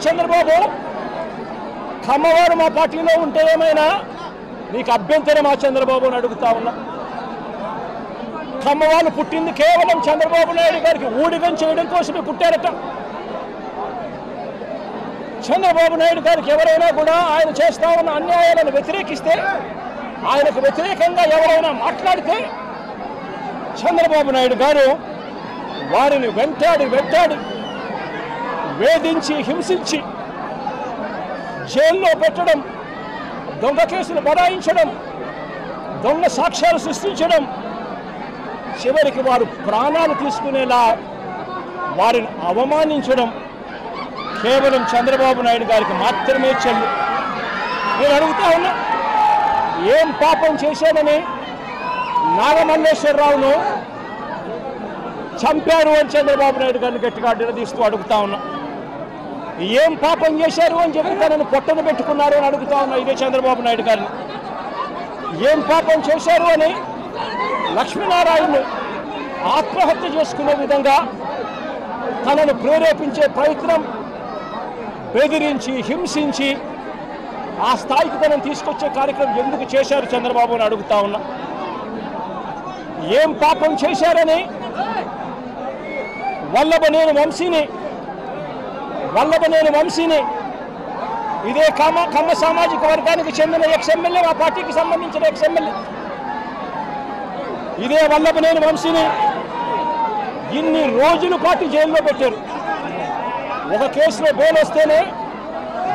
చంద్రబాబు కమ్మవారు మా పార్టీలో ఉంటే ఏమైనా నీకు అభ్యంతరం ఆ చంద్రబాబు అని అడుగుతా ఉన్నా. కమ్మవాళ్ళు పుట్టింది కేవలం చంద్రబాబు నాయుడు గారికి ఊడిగం చేయడం కోసమే పుట్టారట. చంద్రబాబు నాయుడు గారికి ఎవరైనా కూడా ఆయన చేస్తా ఉన్న అన్యాయాలను వ్యతిరేకిస్తే, ఆయనకు వ్యతిరేకంగా ఎవరైనా మాట్లాడితే చంద్రబాబు నాయుడు గారు వారిని వెంటాడి వేధించి హింసించి జైల్లో పెట్టడం, దొంగ కేసులు బనాయించడం, దొంగ సాక్ష్యాలు సృష్టించడం, చివరికి వారు ప్రాణాలు తీసుకునేలా వారిని అవమానించడం కేవలం చంద్రబాబు నాయుడు గారికి మాత్రమే చెల్లు. నేను అడుగుతా ఉన్నా, ఏం పాపం చేశానని నాగమల్లేశ్వరరావును చంపారు అని చంద్రబాబు నాయుడు గారిని గట్టిగా నిలదీస్తూ అడుగుతా ఉన్నా. ఏం పాపం చేశారు అని చెప్పి తనను పొట్టను పెట్టుకున్నారు అని అడుగుతా ఉన్నా ఇదే చంద్రబాబు నాయుడు గారిని. ఏం పాపం చేశారు అని లక్ష్మీనారాయణను ఆత్మహత్య చేసుకునే విధంగా తనను ప్రేరేపించే ప్రయత్నం, బెదిరించి హింసించి ఆ స్థాయికి తనను తీసుకొచ్చే కార్యక్రమం ఎందుకు చేశారు చంద్రబాబు అని అడుగుతా ఉన్నా. ఏం పాపం చేశారని వల్లభనేని వంశీని ఇదే కమ్మ సామాజిక వర్గానికి చెందిన ఎక్స్ఎమ్మెల్యే, ఆ పార్టీకి సంబంధించిన ఎక్స్ఎమ్మెల్యే ఇదే వల్లభనేని వంశీని ఇన్ని రోజుల పాటు జైల్లో పెట్టారు. ఒక కేసులో బెయిల్ వస్తేనే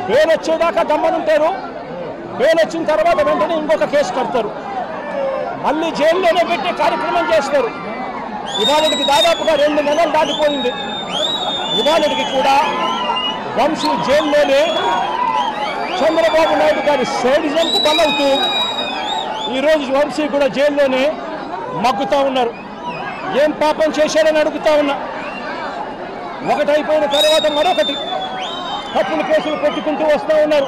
బెయిల్ వచ్చేదాకా దమ్మనుంటారు, బెయిల్ వచ్చిన తర్వాత వెంటనే ఇంకొక కేసు కడతారు, మళ్ళీ జైల్లోనే పెట్టే కార్యక్రమం చేస్తారు. ఇవాళకి దాదాపుగా 2 నెలలు దాటిపోయింది. ఇవాళకి కూడా వంశీ జైల్లోనే చంద్రబాబు నాయుడు గారి సైడిజంకు బలవుతూ ఈరోజు వంశీ కూడా జైల్లోనే మగ్గుతూ ఉన్నారు. ఏం పాపం చేశారని అడుగుతా ఉన్నా. ఒకటి అయిపోయిన తర్వాత మరొకటి తప్పుడు కేసులు పెట్టుకుంటూ వస్తూ ఉన్నారు.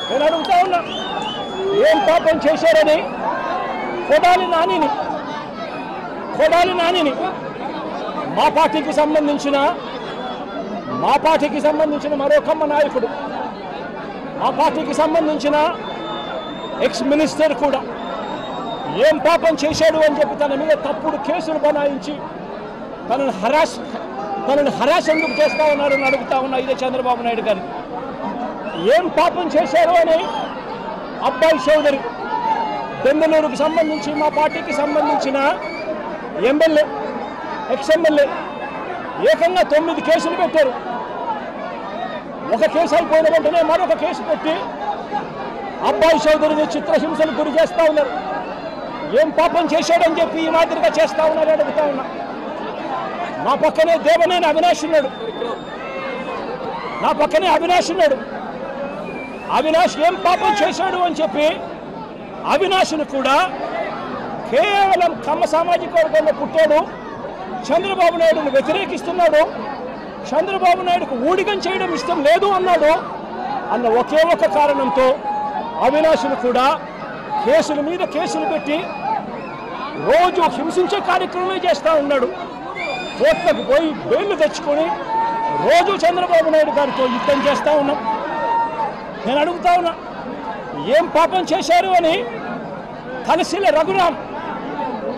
నేను అడుగుతా ఉన్నా, ఏం పాపం చేశారని కొడాలి నానిని మా పార్టీకి సంబంధించిన మరో కమ్మ నాయకుడు, మా పార్టీకి సంబంధించిన ఎక్స్ మినిస్టర్ కూడా ఏం పాపం చేశాడు అని చెప్పి తన మీద తప్పుడు కేసులు బనాయించి తనను హరాస్ ఎందుకు చేస్తా ఉన్నారని అడుగుతా ఉన్నా ఇదే చంద్రబాబు నాయుడు గారు. ఏం పాపం చేశారు అని అబ్బాయి చౌదరి బెంగళూరుకు సంబంధించి మా పార్టీకి సంబంధించిన ఎమ్మెల్యే, ఎక్స్ఎమ్మెల్యే ఏకంగా 9 కేసులు పెట్టారు. ఒక కేసు అయిపోయిన వెంటనే మరొక కేసు పెట్టి అబ్బాయి చౌదరిని చిత్రహింసలు గురి చేస్తూ ఉన్నారు. ఏం పాపం చేశాడని చెప్పి ఈ మాదిరిగా చేస్తూ ఉన్నారు అడుగుతా ఉన్నా. నా పక్కనే దేవనేని అవినాష్ ఉన్నాడు. అవినాష్ ఏం పాపం చేశాడు అని చెప్పి అవినాష్ను కూడా కేవలం కమ్మ సామాజిక వర్గంలో పుట్టాడు, చంద్రబాబు నాయుడును వ్యతిరేకిస్తున్నాడు, చంద్రబాబు నాయుడుకు ఊడిగం చేయడం ఇష్టం లేదు అన్నాడు అన్న ఒకే ఒక కారణంతో అవినాష్ను కూడా కేసుల మీద కేసులు పెట్టి రోజు హింసించే కార్యక్రమమే చేస్తూ ఉన్నాడు. కోర్టులకు పోయి బెయిల్ తెచ్చుకొని రోజు చంద్రబాబు నాయుడు గారితో యుద్ధం చేస్తూ ఉన్నాం. నేను అడుగుతా ఉన్నా, ఏం పాపం చేశారు అని తలసిల రఘురాం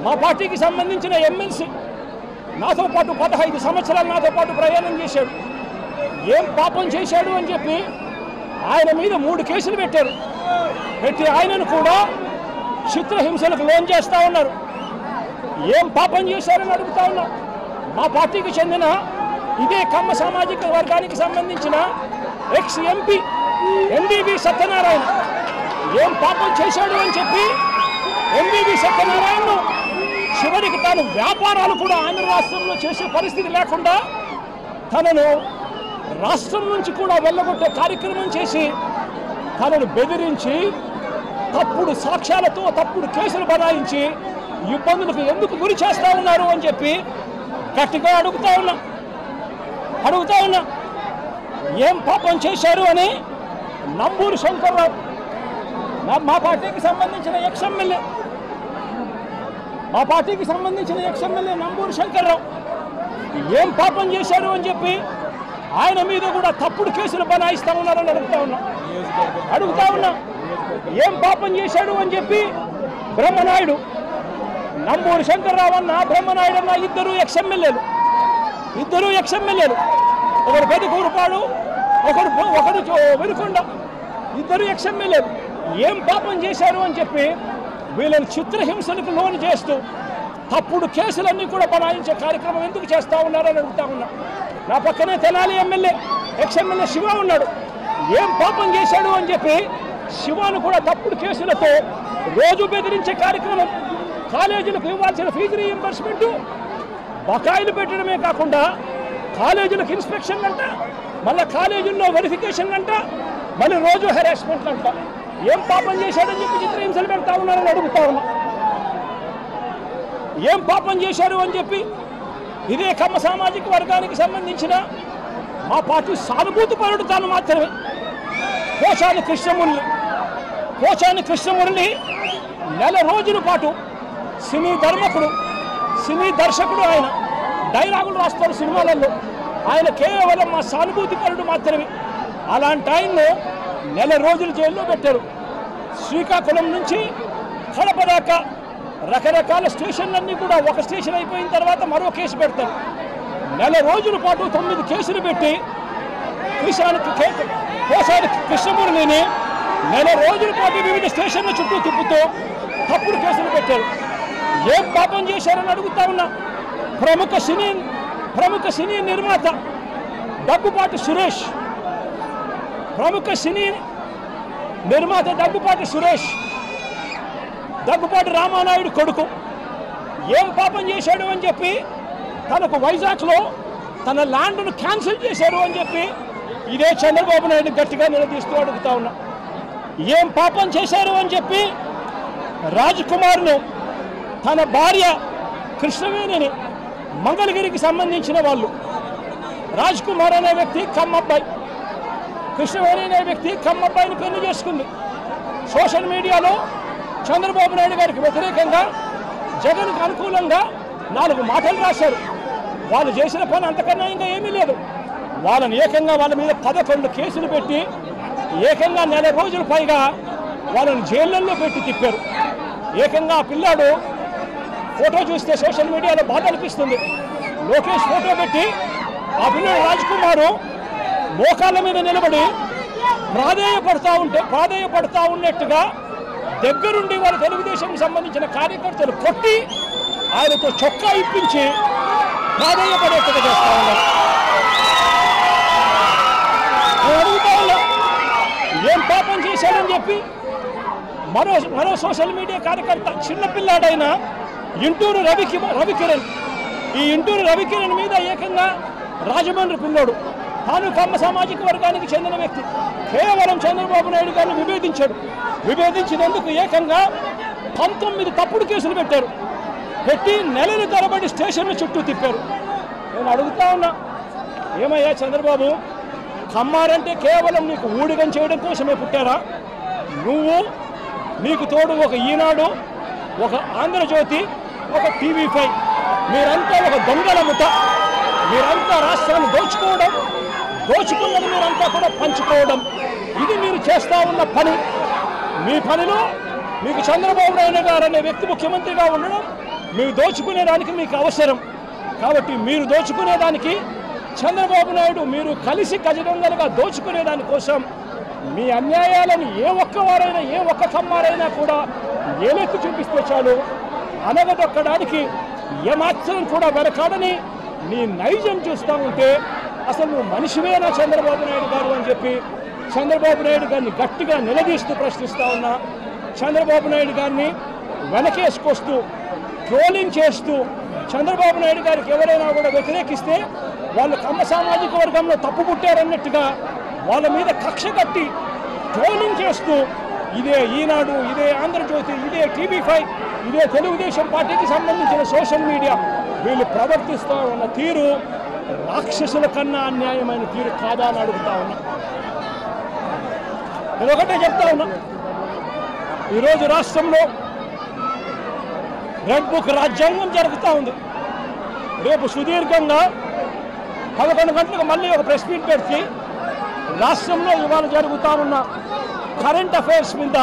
మా పార్టీకి సంబంధించిన ఎమ్మెల్సీ నాతో పాటు 15 సంవత్సరాలు నాతో పాటు ప్రయాణం చేశాడు. ఏం పాపం చేశాడు అని చెప్పి ఆయన మీద 3 కేసులు పెట్టి ఆయనను కూడా చిత్రహింసలకు లోన్ చేస్తూ ఉన్నారు. ఏం పాపం చేశారని అడుగుతా ఉన్నా. మా పార్టీకి చెందిన ఇదే కమ్మ సామాజిక వర్గానికి సంబంధించిన ఎక్స్ ఎంపీ ఎంబీబీ సత్యనారాయణ ఏం పాపం చేశాడు అని చెప్పి ఎంబీబీ సత్యనారాయణను చివరికి తాను వ్యాపారాలు కూడా ఆంధ్ర రాష్ట్రంలో చేసే పరిస్థితి లేకుండా తనను రాష్ట్రం నుంచి కూడా వెళ్ళగొట్టే కార్యక్రమం చేసి తనను బెదిరించి తప్పుడు సాక్ష్యాలతో తప్పుడు కేసులు బనాయించి ఇబ్బందులకు ఎందుకు గురి చేస్తూ ఉన్నారు అని చెప్పి గట్టిగా అడుగుతా ఉన్నా. ఏం పాపం చేశారు అని నంబూరు శంకర్రావు మా పార్టీకి సంబంధించిన ఎక్స్ఎమ్మెల్యే నంబూరు శంకర్రావు ఏం పాపం చేశారు అని చెప్పి ఆయన మీద కూడా తప్పుడు కేసులు బనాయిస్తా ఉన్నారని అడుగుతా ఉన్నా ఏం పాపం చేశాడు అని చెప్పి బ్రహ్మనాయుడు, నంబూరి శంకర్రావు అన్న, బ్రహ్మనాయుడు అన్న ఇద్దరు ఎక్స్ఎమ్మెల్యేలు, ఒకరు పెదకూరుపాడు, ఒకరు వెనుకొండ, ఇద్దరు ఎక్స్ఎమ్మెల్యేలు ఏం పాపం చేశారు అని చెప్పి వీళ్ళని చిత్రహింసలకు లోను చేస్తూ తప్పుడు కేసులన్నీ కూడా బనాయించే కార్యక్రమం ఎందుకు చేస్తూ ఉన్నారని అడుగుతా ఉన్నా. నా పక్కనే తెనాలి ఎమ్మెల్యే, ఎక్స్ఎమ్మెల్యే శివ ఉన్నాడు. ఏం పాపం చేశాడు అని చెప్పి శివాను కూడా తప్పుడు కేసులతో రోజు బెదిరించే కార్యక్రమం, కాలేజీలకు ఇవ్వాల్సిన ఫీజు రీయింబర్స్మెంట్ బకాయిలు పెట్టడమే కాకుండా కాలేజీలకు ఇన్స్పెక్షన్ అంట, మళ్ళీ కాలేజీల్లో వెరిఫికేషన్ అంట, మళ్ళీ రోజు హెరాస్మెంట్ అంట. ఏం పాపం చేశాడని చెప్పి చిత్రహింసలు పెడతా ఉన్నారని అడుగుతా ఉన్నా. ఏం పాపం చేశారు అని చెప్పి ఇదే కమ్మ సామాజిక వర్గానికి సంబంధించిన మా పార్టీ సానుభూతి పరుడు తాను మాత్రమే పోచాని కృష్ణమురళి నెల రోజుల పాటు సినీ దర్శకుడు, ఆయన డైలాగులు రాస్తారు సినిమాలలో, ఆయన కేవలం మా సానుభూతి పరుడు మాత్రమే. అలాంటి ఆయన్ను నెల రోజులు జైల్లో పెట్టారు. శ్రీకాకుళం నుంచి కడప దాకా రకరకాల స్టేషన్లన్నీ కూడా ఒక స్టేషన్ అయిపోయిన తర్వాత మరో కేసు పెడతారు. నెల రోజుల పాటు 9 కేసులు పెట్టి పోసాని కృష్ణమురళిని నెల రోజుల పాటు వివిధ స్టేషన్ల చుట్టూ తిప్పుతూ తప్పుడు కేసులు పెట్టారు. ఏం పాపం చేశారని అడుగుతా ఉన్నా. ప్రముఖ సినీ నిర్మాత దగ్గుపాటి సురేష్, దగ్గుపాటి రామానాయుడు కొడుకు ఏం పాపం చేశాడు అని చెప్పి తనకు వైజాగ్లో తన ల్యాండ్ను క్యాన్సిల్ చేశారు అని చెప్పి ఇదే చంద్రబాబు నాయుడు గట్టిగా నిలదీస్తూ అడుగుతా ఉన్నా. ఏం పాపం చేశారు అని చెప్పి రాజ్ కుమార్ను, తన భార్య కృష్ణవేణిని, మంగళగిరికి సంబంధించిన వాళ్ళు, రాజ్ కుమార్ అనే వ్యక్తి కమ్మబ్బాయి, కృష్ణవేణి అనే వ్యక్తి కమ్మబ్బాయిని పెళ్లి చేసుకుంది. సోషల్ మీడియాలో చంద్రబాబు నాయుడు గారికి వ్యతిరేకంగా, జగన్కు అనుకూలంగా 4 మాటలు రాశారు. వాళ్ళు చేసిన పని అంతకన్నా ఇంకా ఏమీ లేదు. వాళ్ళని ఏకంగా వాళ్ళ మీద 11 కేసులు పెట్టి ఏకంగా నెల రోజుల పైగా వాళ్ళని జైళ్ళల్లో పెట్టి తిప్పారు. ఏకంగా ఆ పిల్లాడు ఫోటో చూస్తే సోషల్ మీడియాలో బాధ అనిపిస్తుంది. లోకేష్ ఫోటో పెట్టి ఆ పిల్లాడు రాజ్ కుమారు మోకాళ్ళ మీద నిలబడి ప్రాధేయపడతా ఉన్నట్టుగా దగ్గరుండి వాళ్ళ తెలుగుదేశం సంబంధించిన కార్యకర్తలు కొట్టి ఆయనతో చొక్కా ఇప్పించి ప్రాధేయపడేట్టుగా చేస్తా ఉన్నారు. అడుగుతా ఉన్నా ఏం పాపం చేశాడని చెప్పి మరో సోషల్ మీడియా కార్యకర్త చిన్నపిల్లాడైన ఇంటూరు రవికిరణ్, ఈ ఇంటూరు రవికిరణ్ మీద ఏకంగా రాజమండ్రి పిల్లోడు, తాను కమ్మ సామాజిక వర్గానికి చెందిన వ్యక్తి, కేవలం చంద్రబాబు నాయుడు గారిని విభేదించినందుకు ఏకంగా 19 తప్పుడు కేసులు పెట్టి నెలల తరబడి స్టేషన్ల చుట్టూ తిప్పారు. నేను అడుగుతా ఉన్నా, ఏమయ్యా చంద్రబాబు, కమ్మారంటే కేవలం నీకు ఊడిగం చేయడం కోసమే పుట్టారా? నువ్వు, నీకు తోడు ఒక ఈనాడు, ఒక ఆంధ్రజ్యోతి, ఒక TV5, మీరంతా ఒక దొంగల ముఠ. మీరంతా రాష్ట్రాన్ని దోచుకున్నది మీరంతా కూడా పంచుకోవడం, ఇది మీరు చేస్తూ ఉన్న పని. మీ పనిలో మీకు చంద్రబాబు నాయుడు గారు అనే వ్యక్తి ముఖ్యమంత్రిగా ఉండడం, మీరు దోచుకునేదానికి మీకు అవసరం. కాబట్టి మీరు దోచుకునేదానికి చంద్రబాబు నాయుడు, మీరు కలిసి గజదొంగలుగా దోచుకునేదాని కోసం మీ అన్యాయాలను ఏ ఒక్క కమ్మారైనా కూడా ఏలెత్తి చూపిస్తే చాలు అనగదొక్కడానికి ఏమాత్రం కూడా వెనకాడని నీ నైజం చూస్తూ ఉంటే అసలు నువ్వు మనిషివేనా చంద్రబాబు నాయుడు గారు అని చెప్పి చంద్రబాబు నాయుడు గారిని గట్టిగా నిలదీస్తూ ప్రశ్నిస్తూ ఉన్నా. చంద్రబాబు నాయుడు గారిని వెనకేసుకొస్తూ ట్రోలింగ్ చేస్తూ చంద్రబాబు నాయుడు గారికి ఎవరైనా కూడా వ్యతిరేకిస్తే వాళ్ళు కమ్మ సామాజిక వర్గంలో తప్పు పుట్టారన్నట్టుగా వాళ్ళ మీద కక్ష కట్టి ట్రోలింగ్ చేస్తూ ఇదే ఈనాడు, ఇదే ఆంధ్రజ్యోతి, ఇదే TV5, ఇదే తెలుగుదేశం పార్టీకి సంబంధించిన సోషల్ మీడియా వీళ్ళు ప్రవర్తిస్తూ ఉన్న తీరు రాక్షసుల కన్నా అన్యాయమైన తీరు కాదా అని అడుగుతా ఉన్నా. నేను ఒకటే చెప్తా ఉన్నా, ఈరోజు రాష్ట్రంలో రెడ్ బుక్ రాజ్యాంగం జరుగుతూ ఉంది. రేపు సుదీర్ఘంగా 11 గంటలకు మళ్ళీ ఒక ప్రెస్ మీట్ పెట్టి రాష్ట్రంలో ఇవాళ జరుగుతూ ఉన్న కరెంట్ అఫైర్స్ మీద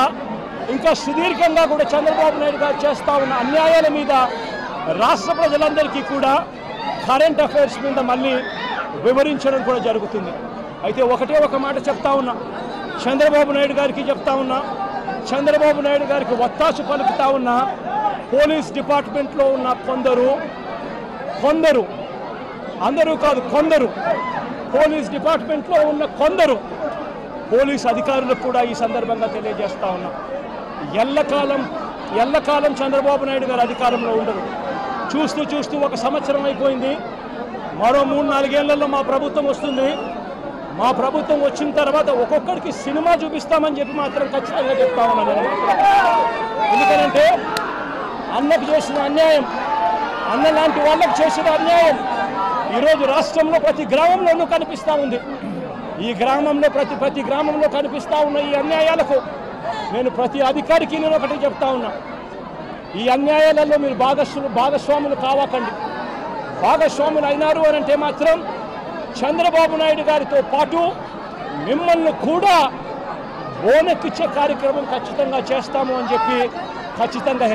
ఇంకా సుదీర్ఘంగా కూడా చంద్రబాబు నాయుడు గారు చేస్తూ ఉన్న అన్యాయాల మీద రాష్ట్ర ప్రజలందరికీ కూడా కరెంట్ అఫైర్స్ మీద మళ్ళీ వివరించడం కూడా జరుగుతుంది. అయితే ఒకటే ఒక మాట చెప్తా ఉన్నా, చంద్రబాబు నాయుడు గారికి చెప్తా ఉన్నా, చంద్రబాబు నాయుడు గారికి ఒత్తాసు పలుకుతా ఉన్న పోలీస్ డిపార్ట్మెంట్లో ఉన్న కొందరు అందరూ కాదు కొందరు పోలీస్ డిపార్ట్మెంట్లో ఉన్న కొందరు పోలీస్ అధికారులకు కూడా ఈ సందర్భంగా తెలియజేస్తా ఉన్నా, ఎల్లకాలం చంద్రబాబు నాయుడు గారు అధికారంలో ఉండరు. చూస్తూ ఒక సంవత్సరం అయిపోయింది, మరో 3-4 ఏళ్లలో మా ప్రభుత్వం వస్తుంది. మా ప్రభుత్వం వచ్చిన తర్వాత ఒక్కొక్కడికి సినిమా చూపిస్తామని చెప్పి మాత్రం ఖచ్చితంగా చెప్తా ఉన్నాను. ఎందుకంటే అన్నకు చేసిన అన్యాయం, అన్న లాంటి వాళ్ళకు చేసిన అన్యాయం ఈరోజు రాష్ట్రంలో ప్రతి గ్రామంలోనూ కనిపిస్తూ ఉంది. ఈ గ్రామంలో ప్రతి గ్రామంలో కనిపిస్తూ ఉన్న ఈ అన్యాయాలకు నేను ప్రతి అధికారికి నేను ఒకటి చెప్తా ఉన్నా, ఈ అన్యాయాలలో మీరు భాగస్వాములు కావకండి. భాగస్వాములు అయినారు అని అంటే మాత్రం చంద్రబాబు నాయుడు గారితో పాటు మిమ్మల్ని కూడా బోనెక్కిచ్చే కార్యక్రమం ఖచ్చితంగా చేస్తాము అని చెప్పి ఖచ్చితంగా